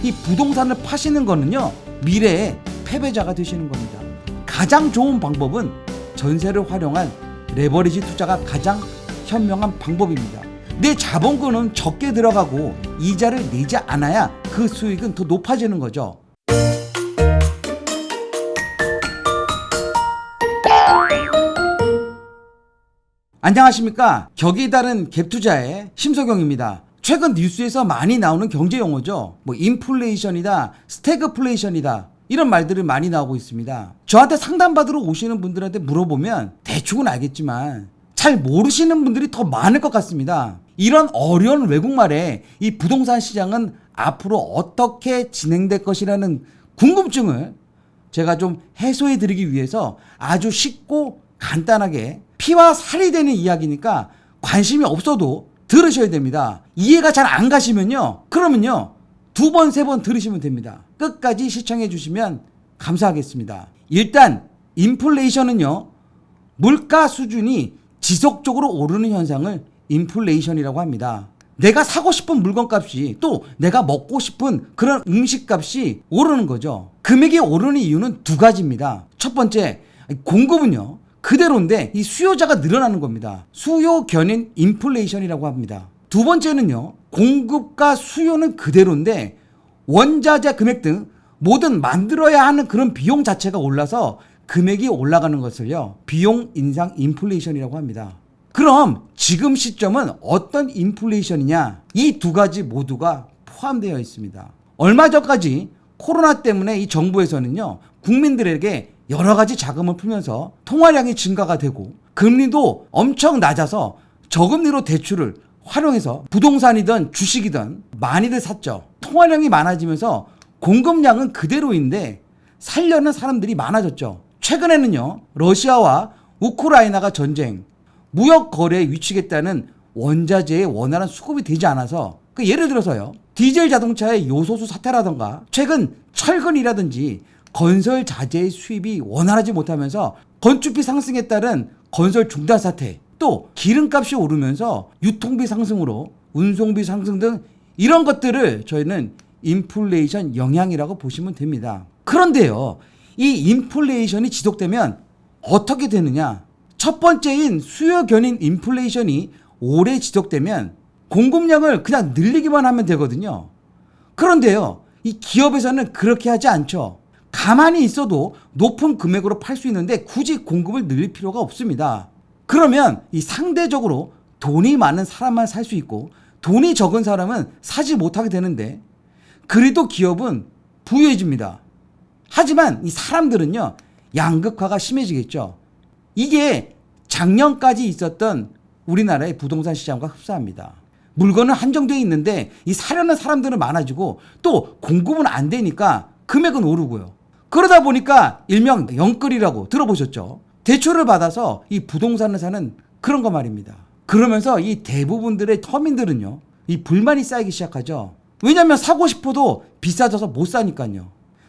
이 부동산을 파시는 거는요, 미래의 패배자가 되시는 겁니다. 가장 좋은 방법은 전세를 활용한 레버리지 투자가 가장 현명한 방법입니다. 내 자본금은 적게 들어가고 이자를 내지 않아야 그 수익은 더 높아지는 거죠. 안녕하십니까. 격이 다른 갭투자의 심석영입니다. 최근 뉴스에서 많이 나오는 경제 용어죠. 인플레이션이다, 스태그플레이션이다, 이런 말들이 많이 나오고 있습니다. 저한테 상담받으러 오시는 분들한테 물어보면 대충은 알겠지만 잘 모르시는 분들이 더 많을 것 같습니다. 이런 어려운 외국말에 이 부동산 시장은 앞으로 어떻게 진행될 것이라는 궁금증을 제가 좀 해소해 드리기 위해서 아주 쉽고 간단하게 피와 살이 되는 이야기니까 관심이 없어도 들으셔야 됩니다. 이해가 잘 안 가시면요, 그러면요 2번, 3번 들으시면 됩니다. 끝까지 시청해 주시면 감사하겠습니다. 일단 인플레이션은요, 물가 수준이 지속적으로 오르는 현상을 인플레이션이라고 합니다. 내가 사고 싶은 물건값이, 또 내가 먹고 싶은 그런 음식값이 오르는 거죠. 금액이 오르는 이유는 두 가지입니다. 첫 번째, 공급은요 그대로인데 이 수요자가 늘어나는 겁니다. 수요 견인 인플레이션이라고 합니다. 두 번째는요, 공급과 수요는 그대로인데 원자재 금액 등 모든 만들어야 하는 그런 비용 자체가 올라서 금액이 올라가는 것을요, 비용 인상 인플레이션이라고 합니다. 그럼 지금 시점은 어떤 인플레이션이냐? 이 두 가지 모두가 포함되어 있습니다. 얼마 전까지 코로나 때문에 이 정부에서는요, 국민들에게 여러 가지 자금을 풀면서 통화량이 증가가 되고 금리도 엄청 낮아서 저금리로 대출을 활용해서 부동산이든 주식이든 많이들 샀죠. 통화량이 많아지면서 공급량은 그대로인데 살려는 사람들이 많아졌죠. 최근에는요, 러시아와 우크라이나가 전쟁, 무역 거래에 위축했다는 원자재의 원활한 수급이 되지 않아서, 예를 들어서요, 디젤 자동차의 요소수 사태라던가 최근 철근이라든지 건설 자재의 수입이 원활하지 못하면서 건축비 상승에 따른 건설 중단 사태, 또 기름값이 오르면서 유통비 상승으로 운송비 상승 등 이런 것들을 저희는 인플레이션 영향이라고 보시면 됩니다. 그런데요, 이 인플레이션이 지속되면 어떻게 되느냐? 첫 번째인 수요 견인 인플레이션이 오래 지속되면 공급량을 그냥 늘리기만 하면 되거든요. 그런데요, 이 기업에서는 그렇게 하지 않죠. 가만히 있어도 높은 금액으로 팔 수 있는데 굳이 공급을 늘릴 필요가 없습니다. 그러면 이 상대적으로 돈이 많은 사람만 살 수 있고 돈이 적은 사람은 사지 못하게 되는데, 그래도 기업은 부유해집니다. 하지만 이 사람들은요, 양극화가 심해지겠죠. 이게 작년까지 있었던 우리나라의 부동산 시장과 흡사합니다. 물건은 한정되어 있는데 이 사려는 사람들은 많아지고 또 공급은 안 되니까 금액은 오르고요. 그러다 보니까 일명 영끌이라고 들어보셨죠? 대출을 받아서 이 부동산을 사는 그런 거 말입니다. 그러면서 이 대부분들의 서민들은요, 이 불만이 쌓이기 시작하죠. 왜냐면 사고 싶어도 비싸져서 못 사니까요.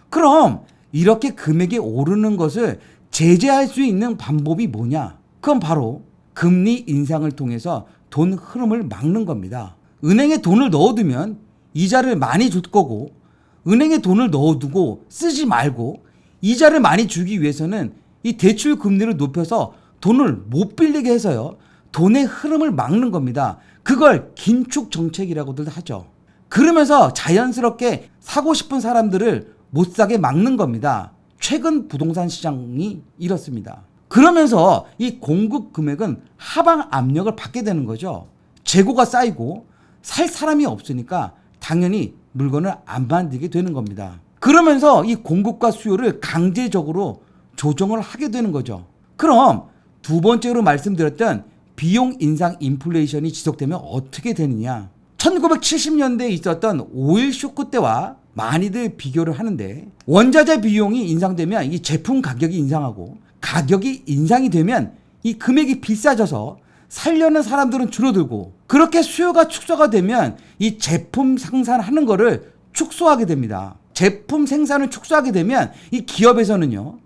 그럼 이렇게 금액이 오르는 것을 제재할 수 있는 방법이 뭐냐? 그건 바로 금리 인상을 통해서 돈 흐름을 막는 겁니다. 은행에 돈을 넣어두면 이자를 많이 줄 거고, 은행에 돈을 넣어두고 쓰지 말고 이자를 많이 주기 위해서는 이 대출 금리를 높여서 돈을 못 빌리게 해서요, 돈의 흐름을 막는 겁니다. 그걸 긴축 정책이라고들 하죠. 그러면서 자연스럽게 사고 싶은 사람들을 못 사게 막는 겁니다. 최근 부동산 시장이 이렇습니다. 그러면서 이 공급 금액은 하방 압력을 받게 되는 거죠. 재고가 쌓이고 살 사람이 없으니까 당연히 물건을 안 만들게 되는 겁니다. 그러면서 이 공급과 수요를 강제적으로 조정을 하게 되는 거죠. 그럼 두 번째로 말씀드렸던 비용 인상 인플레이션이 지속되면 어떻게 되느냐? 1970년대에 있었던 오일 쇼크 때와 많이들 비교를 하는데, 원자재 비용이 인상되면 이 제품 가격이 인상하고, 가격이 인상이 되면 이 금액이 비싸져서 살려는 사람들은 줄어들고, 그렇게 수요가 축소가 되면 이 제품 생산하는 거를 축소하게 됩니다. 제품 생산을 축소하게 되면 이 기업에서는요,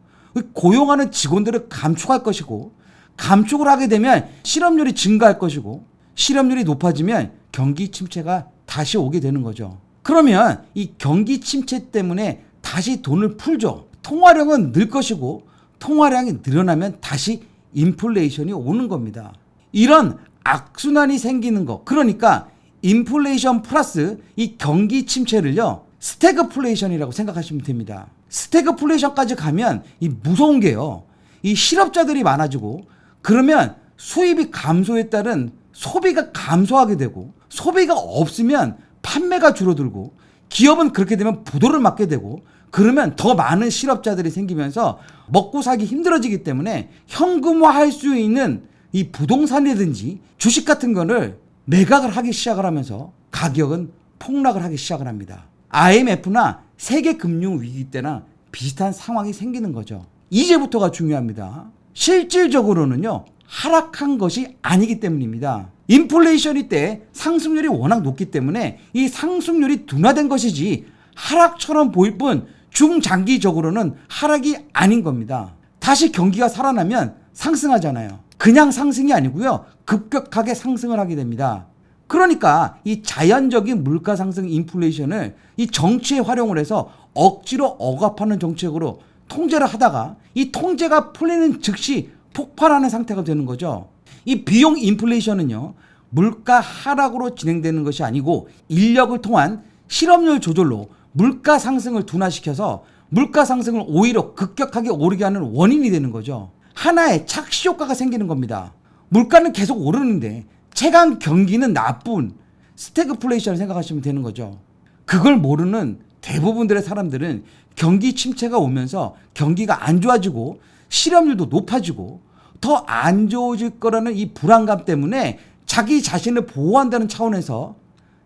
고용하는 직원들을 감축할 것이고, 감축을 하게 되면 실업률이 증가할 것이고, 실업률이 높아지면 경기 침체가 다시 오게 되는 거죠. 그러면 이 경기 침체 때문에 다시 돈을 풀죠. 통화량은 늘 것이고 통화량이 늘어나면 다시 인플레이션이 오는 겁니다. 이런 악순환이 생기는 거. 그러니까 인플레이션 플러스 이 경기 침체를요, 스태그플레이션이라고 생각하시면 됩니다. 스태그플레이션까지 가면 이 무서운 게요, 이 실업자들이 많아지고 그러면 수입이 감소에 따른 소비가 감소하게 되고, 소비가 없으면 판매가 줄어들고, 기업은 그렇게 되면 부도를 맞게 되고, 그러면 더 많은 실업자들이 생기면서 먹고 살기 힘들어지기 때문에 현금화할 수 있는 이 부동산이든지 주식 같은 거를 매각을 하기 시작을 하면서 가격은 폭락을 하기 시작을 합니다. IMF나 세계 금융 위기 때나 비슷한 상황이 생기는 거죠. 이제부터가 중요합니다. 실질적으로는요, 하락한 것이 아니기 때문입니다. 인플레이션이 때 상승률이 워낙 높기 때문에 이 상승률이 둔화된 것이지 하락처럼 보일 뿐 중장기적으로는 하락이 아닌 겁니다. 다시 경기가 살아나면 상승하잖아요. 그냥 상승이 아니고요, 급격하게 상승을 하게 됩니다. 그러니까 이 자연적인 물가 상승 인플레이션을 이 정치에 활용을 해서 억지로 억압하는 정책으로 통제를 하다가 이 통제가 풀리는 즉시 폭발하는 상태가 되는 거죠. 이 비용 인플레이션은요, 물가 하락으로 진행되는 것이 아니고 인력을 통한 실업률 조절로 물가 상승을 둔화시켜서 물가 상승을 오히려 급격하게 오르게 하는 원인이 되는 거죠. 하나의 착시 효과가 생기는 겁니다. 물가는 계속 오르는데 최강 경기는 나쁜 스태그플레이션을 생각하시면 되는 거죠. 그걸 모르는 대부분들의 사람들은 경기 침체가 오면서 경기가 안 좋아지고 실업률도 높아지고 더 안 좋아질 거라는 이 불안감 때문에 자기 자신을 보호한다는 차원에서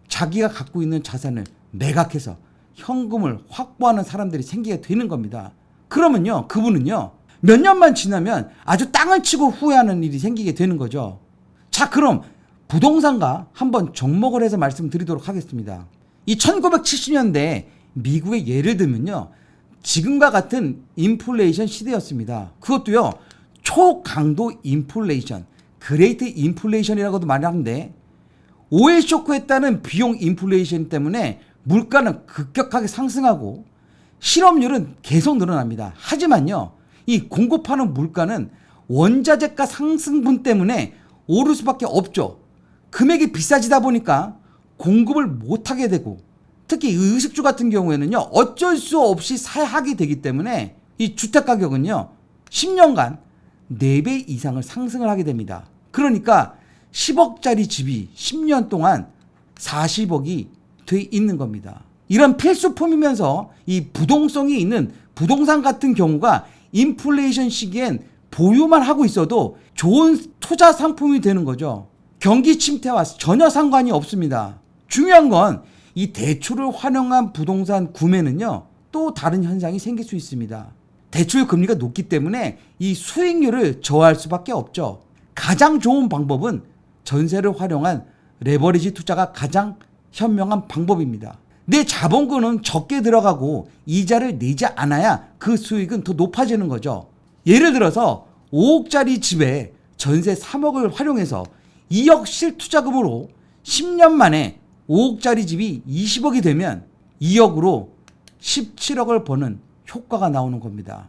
자기가 갖고 있는 자산을 매각해서 현금을 확보하는 사람들이 생기게 되는 겁니다. 그러면요, 그분은요, 몇 년만 지나면 아주 땅을 치고 후회하는 일이 생기게 되는 거죠. 자, 그럼 부동산과 한번 접목을 해서 말씀드리도록 하겠습니다. 이 1970년대 미국의 예를 들면요, 지금과 같은 인플레이션 시대였습니다. 그것도요, 초강도 인플레이션, 그레이트 인플레이션이라고도 말하는데, 오일 쇼크에 따른 비용 인플레이션 때문에 물가는 급격하게 상승하고 실업률은 계속 늘어납니다. 하지만요, 이 공급하는 물가는 원자재가 상승분 때문에 오를 수밖에 없죠. 금액이 비싸지다 보니까 공급을 못하게 되고, 특히 의식주 같은 경우에는요, 어쩔 수 없이 사야 하게 되기 때문에 이 주택 가격은요, 10년간 4배 이상을 상승을 하게 됩니다. 그러니까 10억짜리 집이 10년 동안 40억이 돼 있는 겁니다. 이런 필수품이면서 이 부동성이 있는 부동산 같은 경우가 인플레이션 시기엔 보유만 하고 있어도 좋은 투자 상품이 되는 거죠. 경기 침체와 전혀 상관이 없습니다. 중요한 건 이 대출을 활용한 부동산 구매는요, 또 다른 현상이 생길 수 있습니다. 대출 금리가 높기 때문에 이 수익률을 저하할 수밖에 없죠. 가장 좋은 방법은 전세를 활용한 레버리지 투자가 가장 현명한 방법입니다. 내 자본금은 적게 들어가고 이자를 내지 않아야 그 수익은 더 높아지는 거죠. 예를 들어서 5억짜리 집에 전세 3억을 활용해서 2억 실투자금으로 10년 만에 5억짜리 집이 20억이 되면 2억으로 17억을 버는 효과가 나오는 겁니다.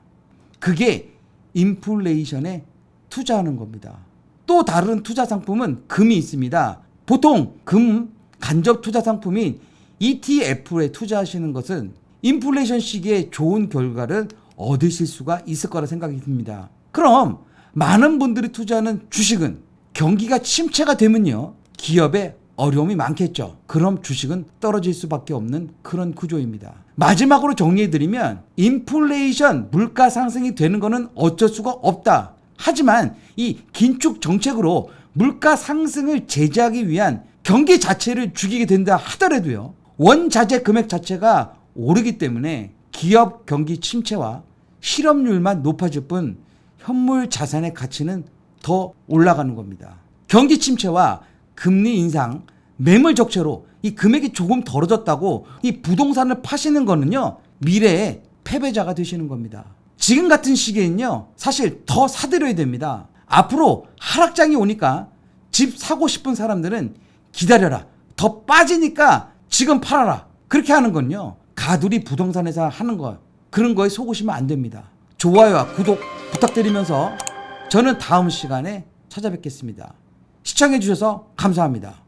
그게 인플레이션에 투자하는 겁니다. 또 다른 투자 상품은 금이 있습니다. 보통 금 간접 투자 상품인 ETF에 투자하시는 것은 인플레이션 시기에 좋은 결과를 얻으실 수가 있을 거라 생각이 듭니다. 그럼 많은 분들이 투자하는 주식은 경기가 침체가 되면요, 기업에 어려움이 많겠죠. 그럼 주식은 떨어질 수밖에 없는 그런 구조입니다. 마지막으로 정리해드리면 인플레이션, 물가 상승이 되는 것은 어쩔 수가 없다. 하지만 이 긴축 정책으로 물가 상승을 제재하기 위한 경기 자체를 죽이게 된다 하더라도요, 원자재 금액 자체가 오르기 때문에 기업 경기 침체와 실업률만 높아질 뿐 현물 자산의 가치는 더 올라가는 겁니다. 경기 침체와 금리 인상, 매물 적체로 이 금액이 조금 떨어졌다고 이 부동산을 파시는 거는요, 미래의 패배자가 되시는 겁니다. 지금 같은 시기에는요, 사실 더 사들여야 됩니다. 앞으로 하락장이 오니까 집 사고 싶은 사람들은 기다려라. 더 빠지니까 지금 팔아라. 그렇게 하는 건요, 가두리 부동산에서 하는 거, 그런 거에 속으시면 안 됩니다. 좋아요와 구독 부탁드리면서 저는 다음 시간에 찾아뵙겠습니다. 시청해 주셔서 감사합니다.